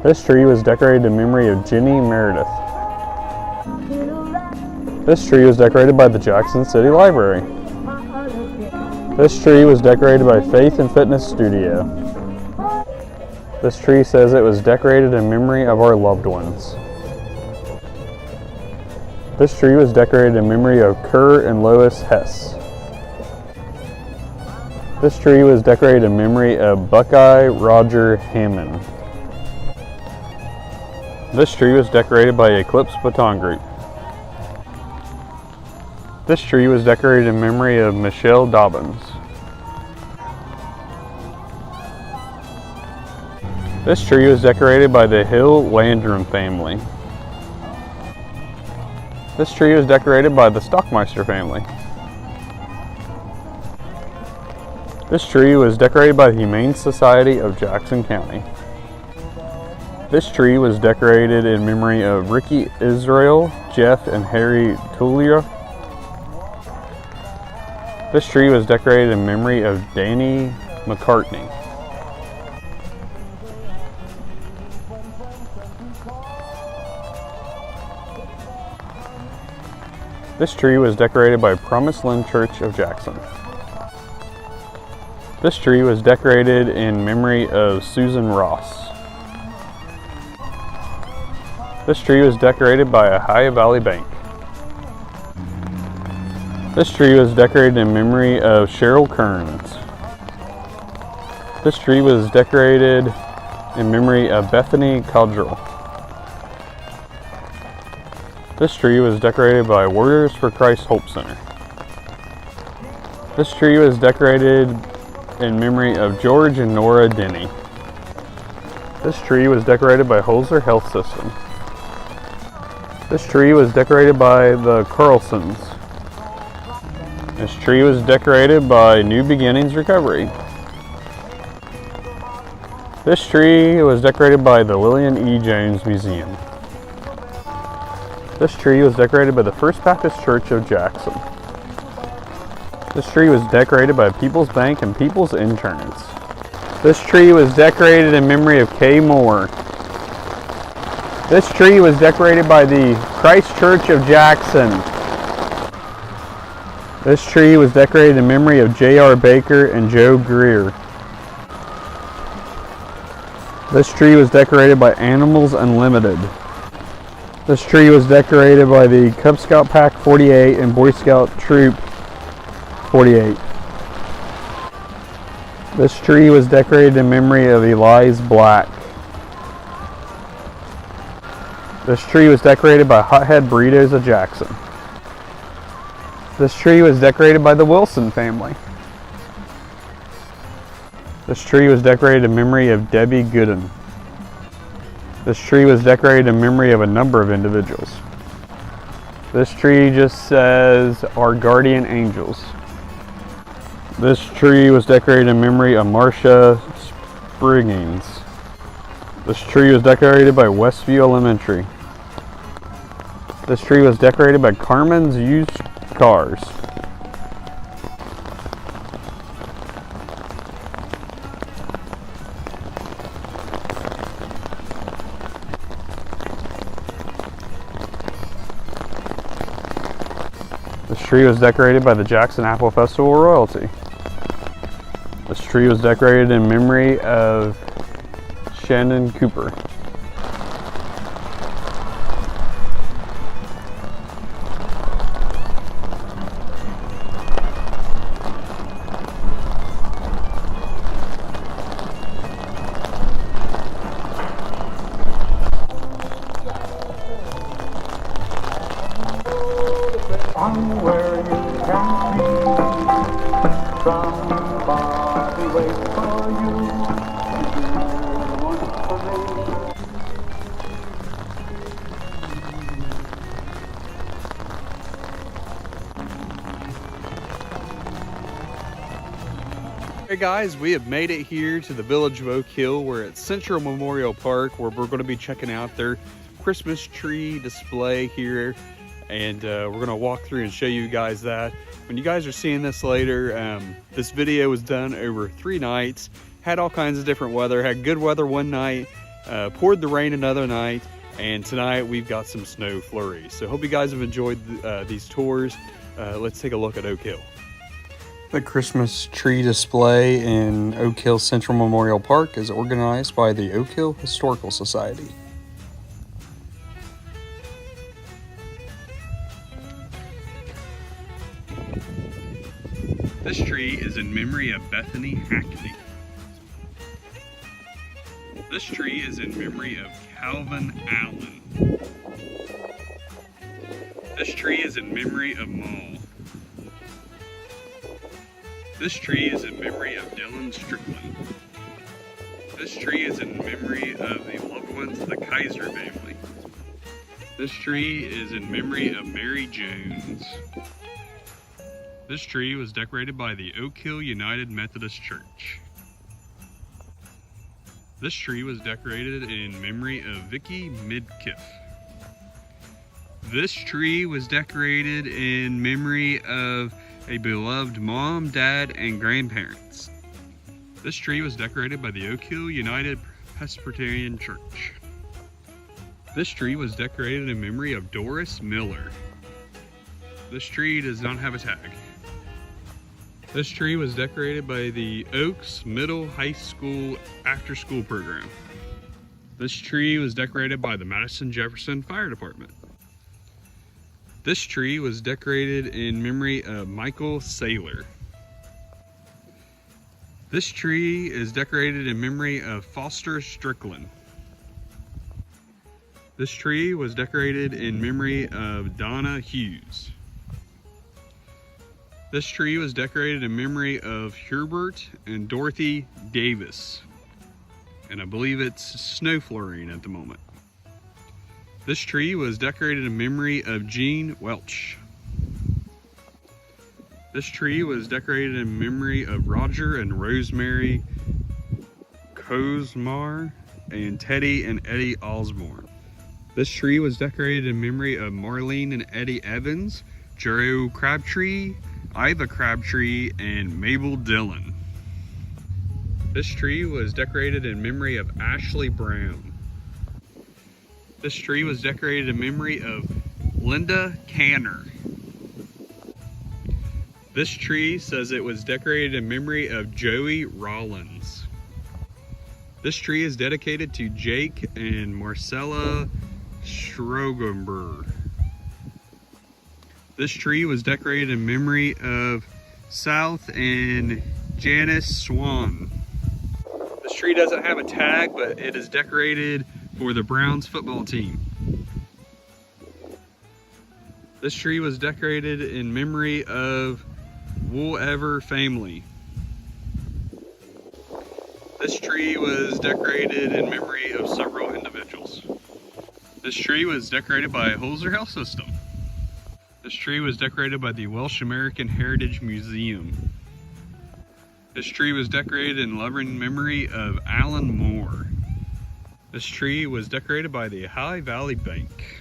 This tree was decorated in memory of Jenny Meredith. This tree was decorated by the Jackson City Library. This tree was decorated by Faith and Fitness Studio. This tree says it was decorated in memory of our loved ones. This tree was decorated in memory of Kerr and Lois Hess. This tree was decorated in memory of Buckeye Roger Hammond. This tree was decorated by Eclipse Baton Group. This tree was decorated in memory of Michelle Dobbins. This tree was decorated by the Hill Landrum family. This tree was decorated by the Stockmeister family. This tree was decorated by the Humane Society of Jackson County. This tree was decorated in memory of Ricky Israel, Jeff, and Harry Tulia. This tree was decorated in memory of Danny McCartney. This tree was decorated by Promised Land Church of Jackson. This tree was decorated in memory of Susan Ross. This tree was decorated by Ohio Valley Bank. This tree was decorated in memory of Cheryl Kearns. This tree was decorated in memory of Bethany Codrell. This tree was decorated by Warriors for Christ Hope Center. This tree was decorated in memory of George and Nora Denny. This tree was decorated by Holzer Health System. This tree was decorated by the Carlsons. This tree was decorated by New Beginnings Recovery. This tree was decorated by the Lillian E. Jones Museum. This tree was decorated by the First Baptist Church of Jackson. This tree was decorated by People's Bank and People's Insurance. This tree was decorated in memory of Kay Moore. This tree was decorated by the Christ Church of Jackson. This tree was decorated in memory of J.R. Baker and Joe Greer. This tree was decorated by Animals Unlimited. This tree was decorated by the Cub Scout Pack 48 and Boy Scout Troop 48. This tree was decorated in memory of Elias Black. This tree was decorated by Hothead Burritos of Jackson. This tree was decorated by the Wilson family. This tree was decorated in memory of Debbie Gooden. This tree was decorated in memory of a number of individuals. This tree just says Our Guardian Angels. This tree was decorated in memory of Marcia Spriggins. This tree was decorated by Westview Elementary. This tree was decorated by Carmen's Used Cars. This tree was decorated by the Jackson Apple Festival Royalty. This tree was decorated in memory of Shannon Cooper. On where you can be. Somebody waits for you. You want for me. Hey guys, we have made it here to the Village of Oak Hill. We're at Central Memorial Park where we're going to be checking out their Christmas tree display here, and we're going to walk through and show you guys that. When you guys are seeing this later, this video was done over 3 nights, had all kinds of different weather, had good weather one night, poured the rain another night, and tonight we've got some snow flurries. So hope you guys have enjoyed these tours. Let's take a look at Oak Hill. The Christmas tree display in Oak Hill Central Memorial Park is organized by the Oak Hill Historical Society. This tree is in memory of Bethany Hackney. This tree is in memory of Calvin Allen. This tree is in memory of Maul. This tree is in memory of Dylan Strickland. This tree is in memory of the loved ones of the Kaiser family. This tree is in memory of Mary Jones. This tree was decorated by the Oak Hill United Methodist Church. This tree was decorated in memory of Vicki Midkiff. This tree was decorated in memory of a beloved mom, dad, and grandparents. This tree was decorated by the Oak Hill United Presbyterian Church. This tree was decorated in memory of Doris Miller. This tree does not have a tag. This tree was decorated by the Oaks Middle High School after school program. This tree was decorated by the Madison Jefferson Fire Department. This tree was decorated in memory of Michael Saylor. This tree is decorated in memory of Foster Strickland. This tree was decorated in memory of Donna Hughes. This tree was decorated in memory of Hubert and Dorothy Davis. And I believe it's snow flurrying at the moment. This tree was decorated in memory of Jean Welch. This tree was decorated in memory of Roger and Rosemary Kozmar and Teddy and Eddie Osborne. This tree was decorated in memory of Marlene and Eddie Evans, Joe Crabtree, Iva Crabtree, and Mabel Dillon. This tree was decorated in memory of Ashley Brown. This tree was decorated in memory of Linda Canner. This tree says it was decorated in memory of Joey Rollins. This tree is dedicated to Jake and Marcella Schrogenberg. This tree was decorated in memory of South and Janice Swan. This tree doesn't have a tag, but it is decorated for the Browns football team. This tree was decorated in memory of Woolever family. This tree was decorated in memory of several individuals. This tree was decorated by Holzer Health System. This tree was decorated by the Welsh American Heritage Museum. This tree was decorated in loving memory of Alan Moore. This tree was decorated by the High Valley Bank.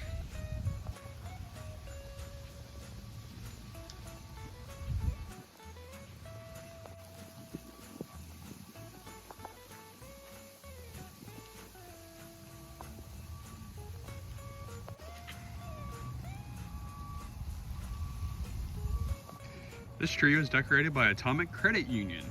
This tree was decorated by Atomic Credit Union.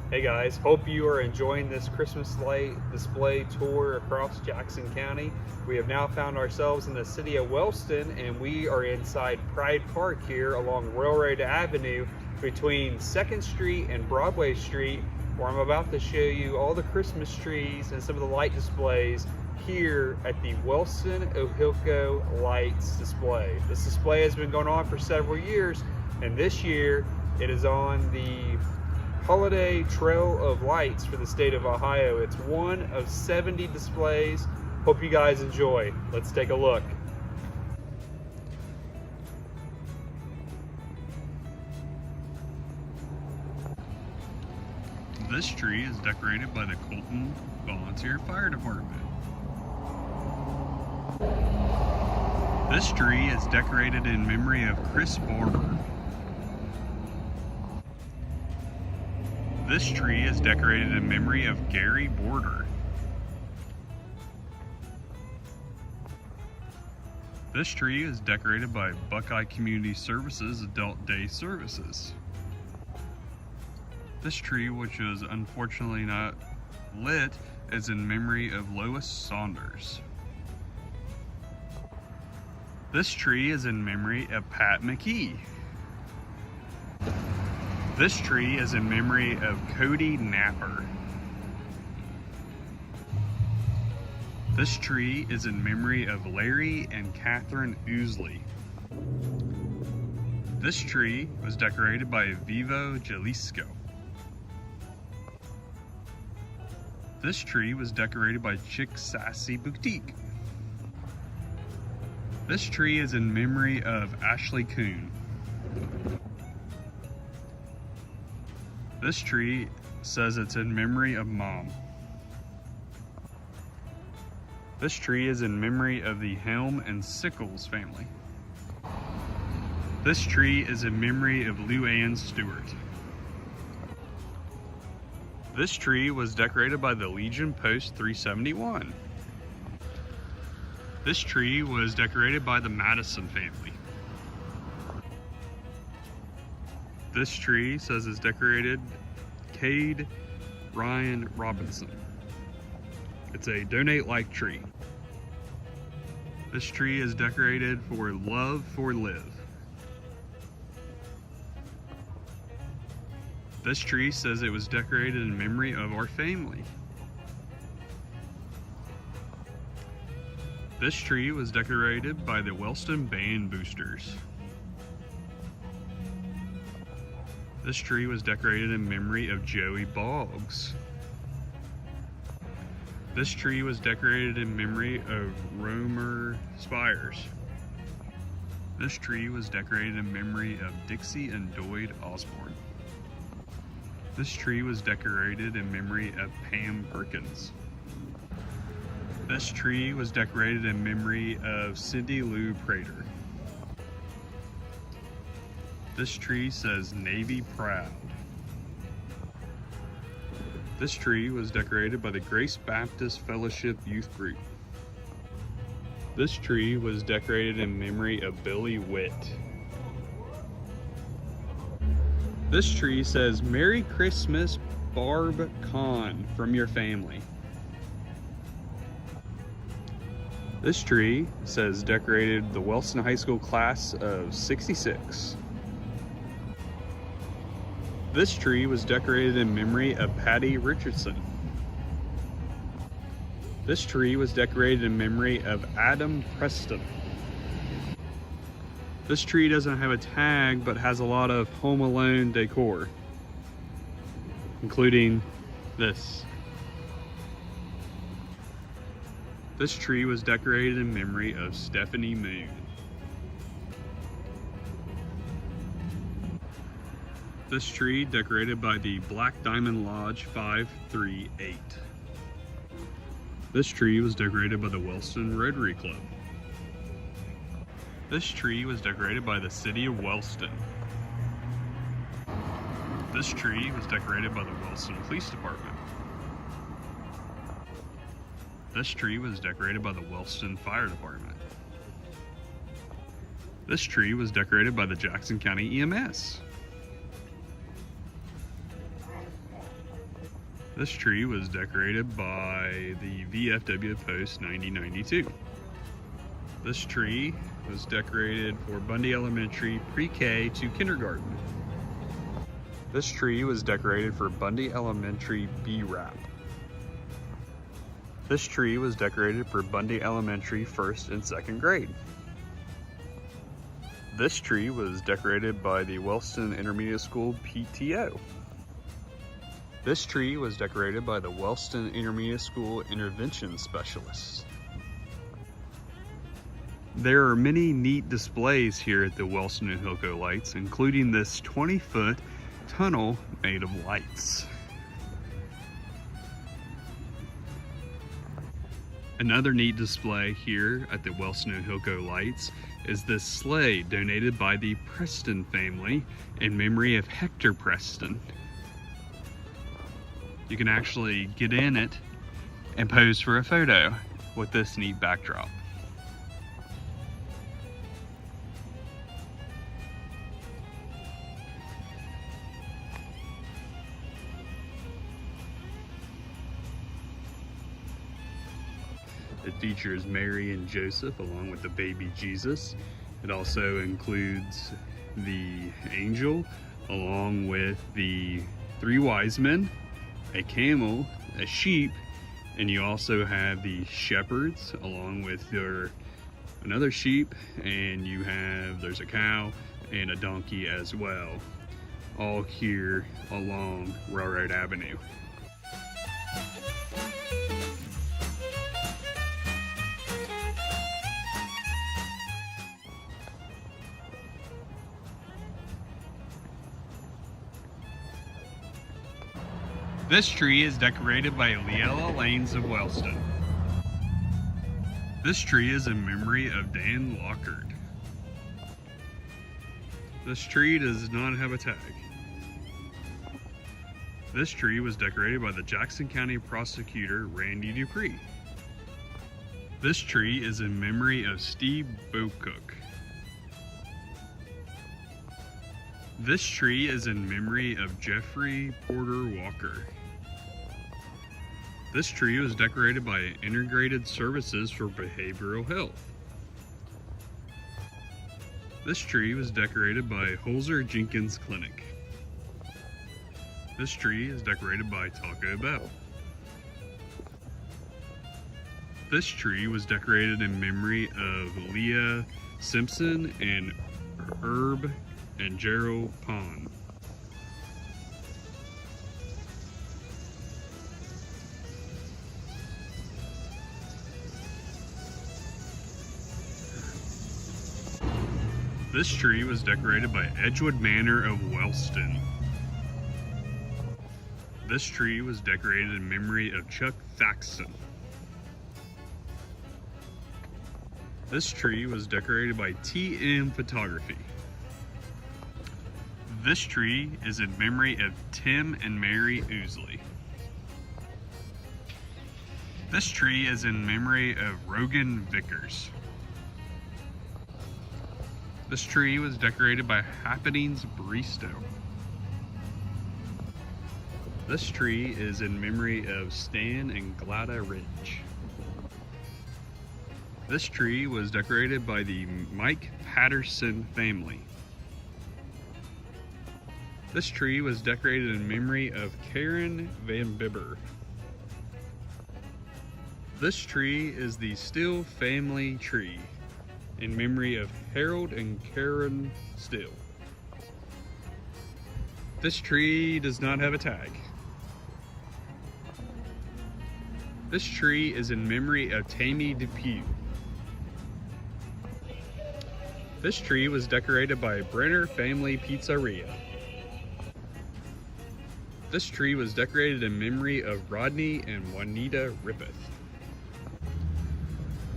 Hey guys, hope you are enjoying this Christmas light display tour across Jackson County. We have now found ourselves in the city of Wellston, and we are inside Pride Park here along Railroad Avenue between 2nd Street and Broadway Street, where I'm about to show you all the Christmas trees and some of the light displays here at the Wellston Ohilco Lights display. This display has been going on for several years, and this year it is on the Holiday Trail of Lights for the state of Ohio. It's one of 70 displays. Hope you guys enjoy. Let's take a look. This tree is decorated by the Colton Volunteer Fire Department. This tree is decorated in memory of Chris Barber. This tree is decorated in memory of Gary Border. This tree is decorated by Buckeye Community Services Adult Day Services. This tree, which is unfortunately not lit, is in memory of Lois Saunders. This tree is in memory of Pat McKee. This tree is in memory of Cody Napper. This tree is in memory of Larry and Catherine Ousley. This tree was decorated by Vivo Jalisco. This tree was decorated by Chick Sassy Boutique. This tree is in memory of Ashley Kuhn. This tree says it's in memory of Mom. This tree is in memory of the Helm and Sickles family. This tree is in memory of Lou Ann Stewart. This tree was decorated by the Legion Post 371. This tree was decorated by the Madison family. This tree says it's decorated Cade Ryan Robinson. It's a donate like tree. This tree is decorated for Love for Live. This tree says it was decorated in memory of our family. This tree was decorated by the Wellston Band Boosters. This tree was decorated in memory of Joey Boggs. This tree was decorated in memory of Romer Spires. This tree was decorated in memory of Dixie and Doyd Osborne. This tree was decorated in memory of Pam Perkins. This tree was decorated in memory of Cindy Lou Prater. This tree says Navy Proud. This tree was decorated by the Grace Baptist Fellowship Youth Group. This tree was decorated in memory of Billy Witt. This tree says Merry Christmas, Barb Kahn, from your family. This tree says decorated the Wellston High School class of '66. This tree was decorated in memory of Patty Richardson. This tree was decorated in memory of Adam Preston. This tree doesn't have a tag, but has a lot of Home Alone decor, including this. This tree was decorated in memory of Stephanie Moon. This tree decorated by the Black Diamond Lodge 538. This tree was decorated by the Wellston Rotary Club. This tree was decorated by the City of Wellston. This tree was decorated by the Wellston Police Department. This tree was decorated by the Wellston Fire Department. This tree was decorated by the Jackson County EMS. This tree was decorated by the VFW Post 9092. This tree was decorated for Bundy Elementary Pre-K to Kindergarten. This tree was decorated for Bundy Elementary B-Rap. This tree was decorated for Bundy Elementary 1st and 2nd grade. This tree was decorated by the Wellston Intermediate School PTO. This tree was decorated by the Wellston Intermediate School Intervention Specialists. There are many neat displays here at the Wellston and Hilco Lights, including this 20-foot tunnel made of lights. Another neat display here at the Wellston and Hilco Lights is this sleigh donated by the Preston family in memory of Hector Preston. You can actually get in it and pose for a photo with this neat backdrop. It features Mary and Joseph along with the baby Jesus. It also includes the angel along with the 3 wise men, a camel, a sheep, and you also have the shepherds along with another sheep, and there's a cow and a donkey as well, all here along Railroad Avenue. This tree is decorated by Leela Lanes of Wellston. This tree is in memory of Dan Lockard. This tree does not have a tag. This tree was decorated by the Jackson County Prosecutor Randy Dupree. This tree is in memory of Steve Bocook. This tree is in memory of Jeffrey Porter Walker. This tree was decorated by Integrated Services for Behavioral Health. This tree was decorated by Holzer Jenkins Clinic. This tree is decorated by Taco Bell. This tree was decorated in memory of Leah Simpson and Herb and Gerald Pond. This tree was decorated by Edgewood Manor of Wellston. This tree was decorated in memory of Chuck Thaxton. This tree was decorated by TM Photography. This tree is in memory of Tim and Mary Ousley. This tree is in memory of Rogan Vickers. This tree was decorated by Happenings Bristow. This tree is in memory of Stan and Glada Ridge. This tree was decorated by the Mike Patterson family. This tree was decorated in memory of Karen Van Bibber. This tree is the Still family tree in memory of Harold and Karen Still. This tree does not have a tag. This tree is in memory of Tammy Depew. This tree was decorated by Brenner Family Pizzeria. This tree was decorated in memory of Rodney and Juanita Rippeth.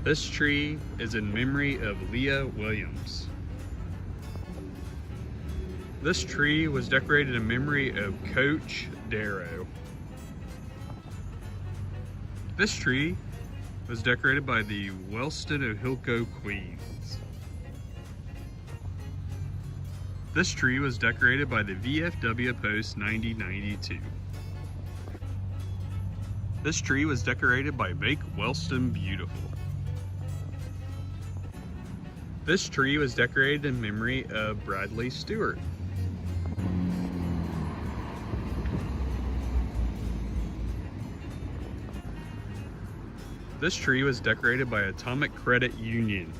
This tree is in memory of Leah Williams. This tree was decorated in memory of Coach Darrow. This tree was decorated by the Wellston and Hilco Queens. This tree was decorated by the VFW Post 9092. This tree was decorated by Make Wellston Beautiful. This tree was decorated in memory of Bradley Stewart. This tree was decorated by Atomic Credit Union.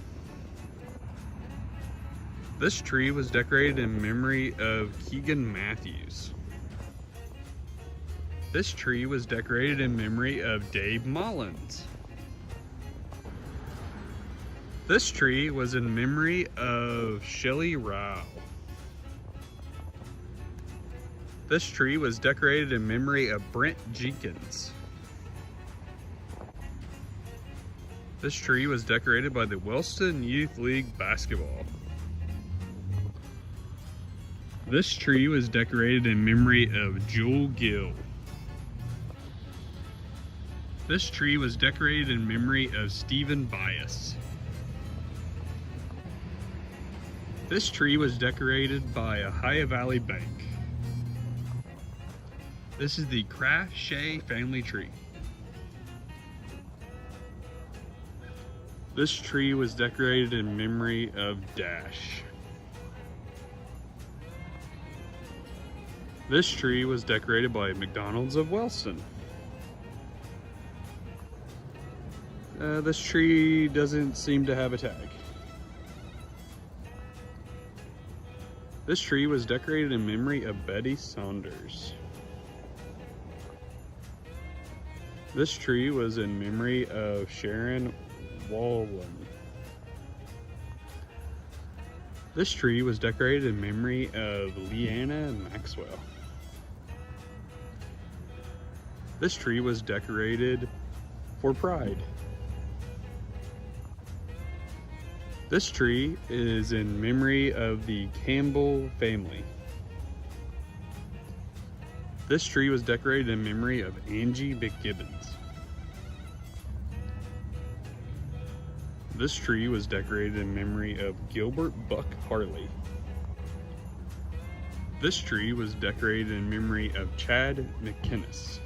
This tree was decorated in memory of Keegan Matthews. This tree was decorated in memory of Dave Mullins. This tree was in memory of Shelley Rao. This tree was decorated in memory of Brent Jenkins. This tree was decorated by the Wellston Youth League Basketball. This tree was decorated in memory of Joel Gill. This tree was decorated in memory of Stephen Bias. This tree was decorated by Ohio Valley Bank. This is the Kraft Shea family tree. This tree was decorated in memory of Dash. This tree was decorated by McDonald's of Wellston. This tree doesn't seem to have a tag. This tree was decorated in memory of Betty Saunders. This tree was in memory of Sharon Wallen. This tree was decorated in memory of Leanna Maxwell. This tree was decorated for Pride. This tree is in memory of the Campbell family. This tree was decorated in memory of Angie McGibbons. This tree was decorated in memory of Gilbert Buck Harley. This tree was decorated in memory of Chad McInnes.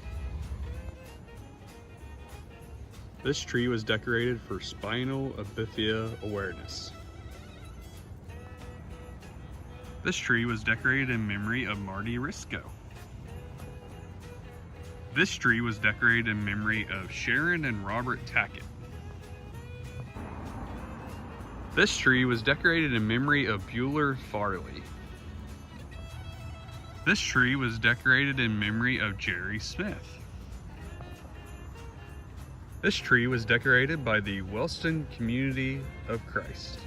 This tree was decorated for Spinal Bifida Awareness. This tree was decorated in memory of Marty Risco. This tree was decorated in memory of Sharon and Robert Tackett. This tree was decorated in memory of Bueller Farley. This tree was decorated in memory of Jerry Smith. This tree was decorated by the Wellston Community of Christ.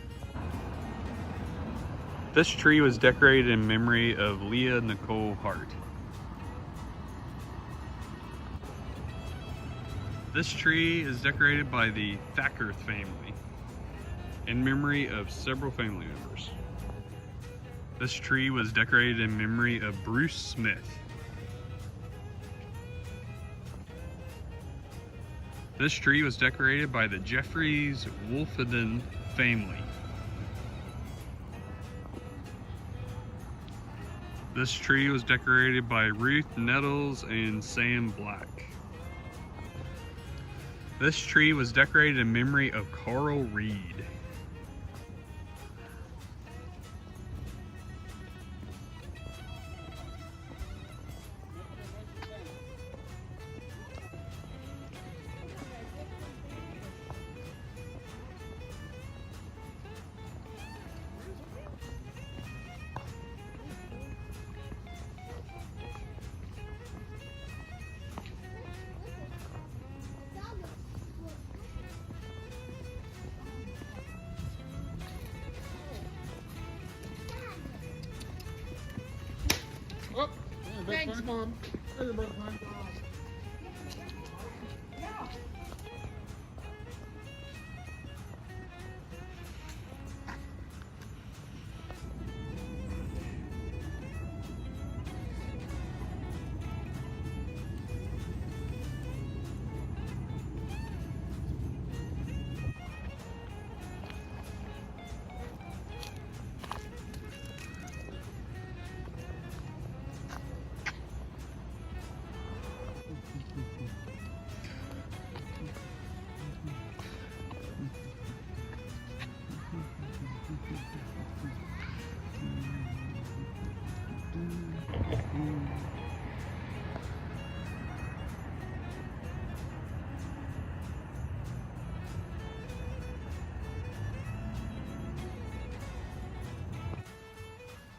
This tree was decorated in memory of Leah Nicole Hart. This tree is decorated by the Thacker family in memory of several family members. This tree was decorated in memory of Bruce Smith. This tree was decorated by the Jeffries Wolfenden family. This tree was decorated by Ruth Nettles and Sam Black. This tree was decorated in memory of Carl Reed. Thanks, Mom.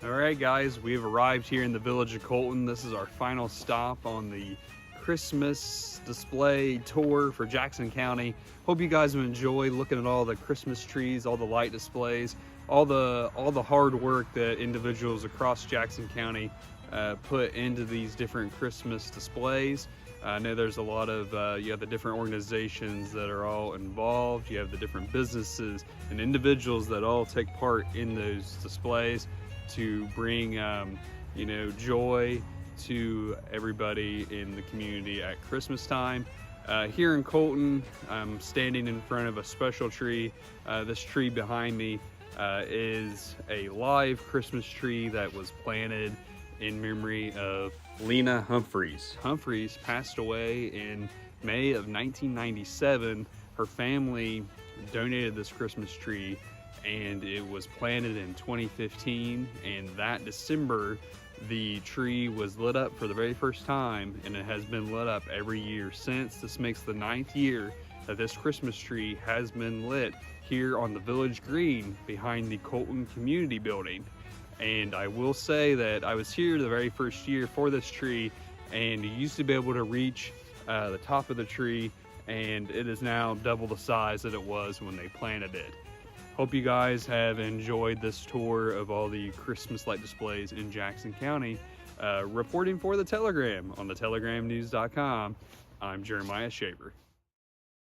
All right, guys, we've arrived here in the village of Colton. This is our final stop on the Christmas display tour for Jackson County. Hope you guys will enjoy looking at all the Christmas trees, all the light displays, all the hard work that individuals across Jackson County put into these different Christmas displays. I know there's a lot of, you have the different organizations that are all involved. You have the different businesses and individuals that all take part in those displays to bring, you know, joy to everybody in the community at Christmas time. Here in Colton, I'm standing in front of a special tree. This tree behind me is a live Christmas tree that was planted in memory of Lena Humphreys. Humphreys passed away in May of 1997. Her family donated this Christmas tree and it was planted in 2015, and that December the tree was lit up for the very first time, and it has been lit up every year since. This makes the 9th year that this Christmas tree has been lit here on the village green behind the Colton Community Building. And I will say that I was here the very first year for this tree, and you used to be able to reach the top of the tree, and it is now double the size that it was when they planted it. Hope you guys have enjoyed this tour of all the Christmas light displays in Jackson County. Reporting for The Telegram on thetelegram.news.com, I'm Jeremiah Shaver.